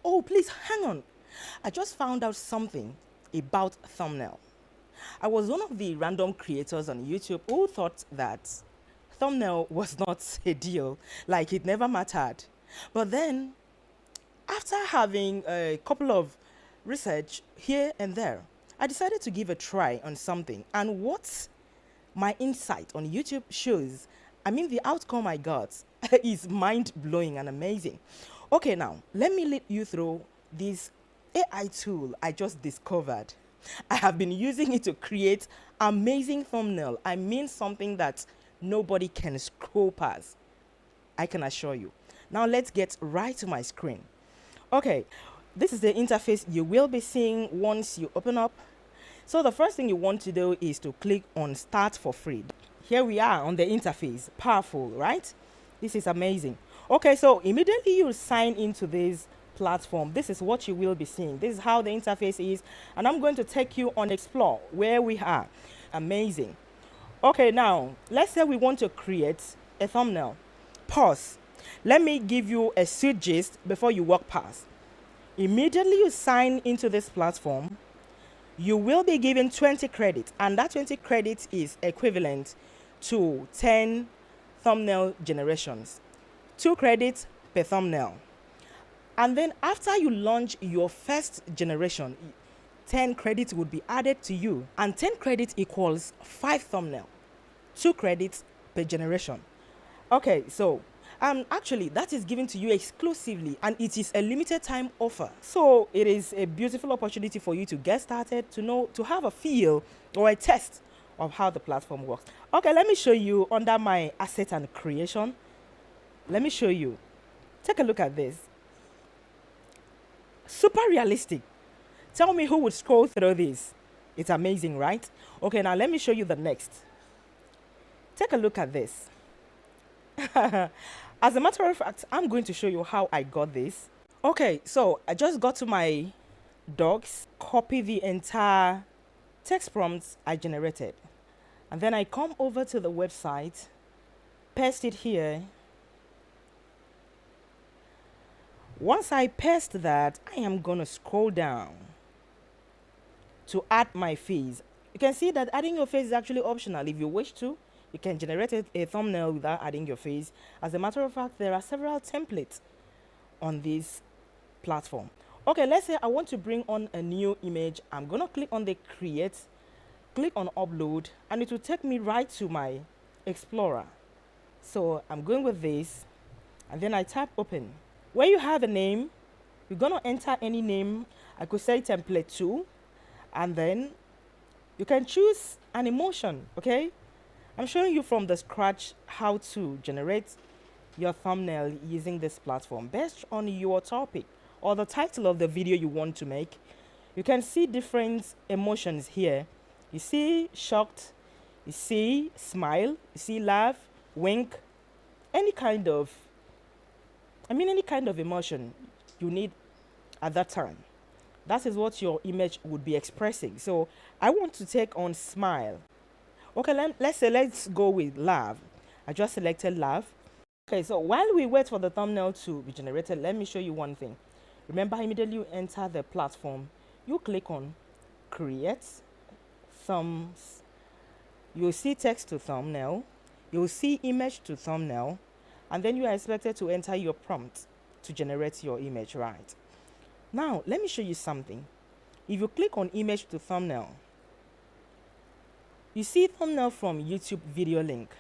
Oh, please hang on. I just found out something about thumbnail. I was one of the random creators on YouTube who thought that thumbnail was not a deal, like it never mattered. But then, after having a couple of research here and there, I decided to give a try on something. And what my insight on YouTube shows, I mean, the outcome I got is mind blowing and amazing. Okay, now let me lead you through this AI tool I just discovered. I have been using it to create amazing thumbnail. I mean, something that nobody can scroll past. I can assure you. Now let's get right to my screen. Okay, this is the interface you will be seeing once you open up. So the first thing you want to do is to click on Start for Free. Here we are on the interface. Powerful, right? This is amazing. Okay, so immediately you sign into this platform. This is what you will be seeing. This is how the interface is. And I'm going to take you on Explore, where we are. Amazing. Okay, now, let's say we want to create a thumbnail. Pause. Let me give you a sweet gist before you walk past. Immediately you sign into this platform, you will be given 20 credits, and that 20 credits is equivalent to 10 thumbnail generations. 2 credits per thumbnail. And then after you launch your first generation, 10 credits would be added to you, and 10 credits equals 5 thumbnail. 2 credits per generation. Okay, so actually that is given to you exclusively, and it is a limited time offer. So it is a beautiful opportunity for you to get started, to have a feel or a test of how the platform works. Okay, let me show you under my asset and creation. Let me show you. Take a look at this. Super realistic. Tell me who would scroll through this. It's amazing, right? Okay, now let me show you the next. Take a look at this. As a matter of fact, I'm going to show you how I got this. Okay, so I just got to my docs, copy the entire text prompts I generated, and then I come over to the website, paste it here. Once I paste that, I am gonna scroll down to add my face. You can see that adding your face is actually optional. If you wish to, you can generate a thumbnail without adding your face. As a matter of fact, there are several templates on this platform. Okay, let's say I want to bring on a new image. I'm gonna click on the create, click on upload, and it will take me right to my Explorer. So I'm going with this, and then I tap open. Where you have a name, you're gonna enter any name. I could say template 2, and then you can choose an emotion, okay? I'm showing you from the scratch how to generate your thumbnail using this platform based on your topic or the title of the video you want to make. You can see different emotions here. You see shocked, you see smile, you see laugh, wink, any kind of emotion you need at that time. That is what your image would be expressing. So I want to take on smile. Okay, let's go with laugh. I just selected laugh. Okay, so while we wait for the thumbnail to be generated, let me show you one thing. Remember, immediately you enter the platform, you click on create thumbs. You'll see text to thumbnail. You'll see image to thumbnail. And then you are expected to enter your prompt to generate your image, right? Now, let me show you something. If you click on image to thumbnail, you see thumbnail from YouTube video link.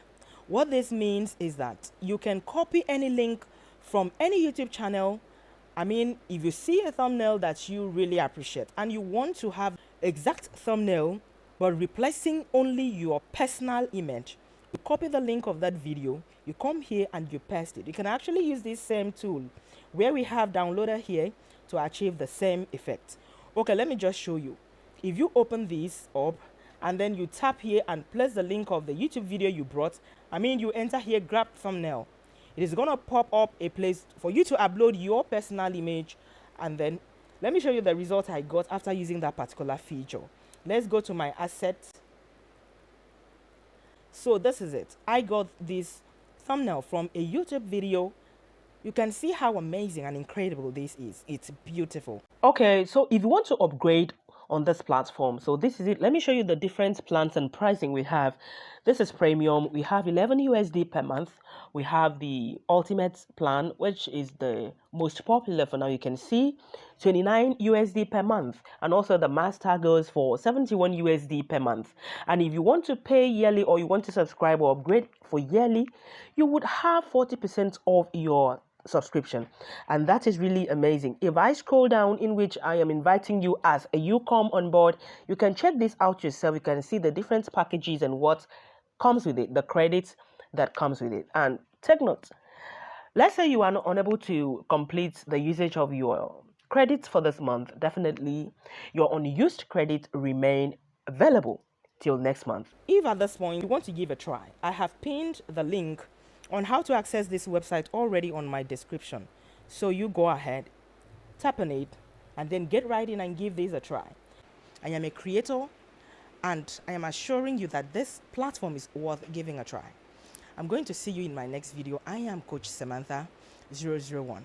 What this means is that you can copy any link from any YouTube channel. I mean, if you see a thumbnail that you really appreciate and you want to have exact thumbnail but replacing only your personal image, you copy the link of that video, you come here and you paste it. You can actually use this same tool where we have downloader here to achieve the same effect. Okay, let me just show you. If you open this up and then you tap here and place the link of the YouTube video you brought, you enter here, grab thumbnail. It is gonna pop up a place for you to upload your personal image, and then let me show you the result I got after using that particular feature. Let's go to my asset. So this is it. I got this thumbnail from a YouTube video You can see how amazing and incredible this is. It's beautiful. Okay, so if you want to upgrade on this platform, so this is it. Let me show you the different plans and pricing we have. This is premium. We have 11 USD per month. We have the ultimate plan, which is the most popular for now. You can see 29 USD per month, and also the master goes for 71 USD per month. And if you want to pay yearly, or you want to subscribe or upgrade for yearly, you would have 40% of your subscription, and that is really amazing. If I scroll down, in which I am inviting you as you come on board, you can check this out yourself. You can see the different packages and what comes with it, the credits that comes with it. And take note, let's say you are not unable to complete the usage of your credits for this month, definitely your unused credit remain available till next month. If at this point you want to give a try, I have pinned the link on how to access this website already on my description. So you go ahead, tap on it, and then get right in and give this a try. I am a creator, and I am assuring you that this platform is worth giving a try. I'm going to see you in my next video. I am Coach Samantha 001.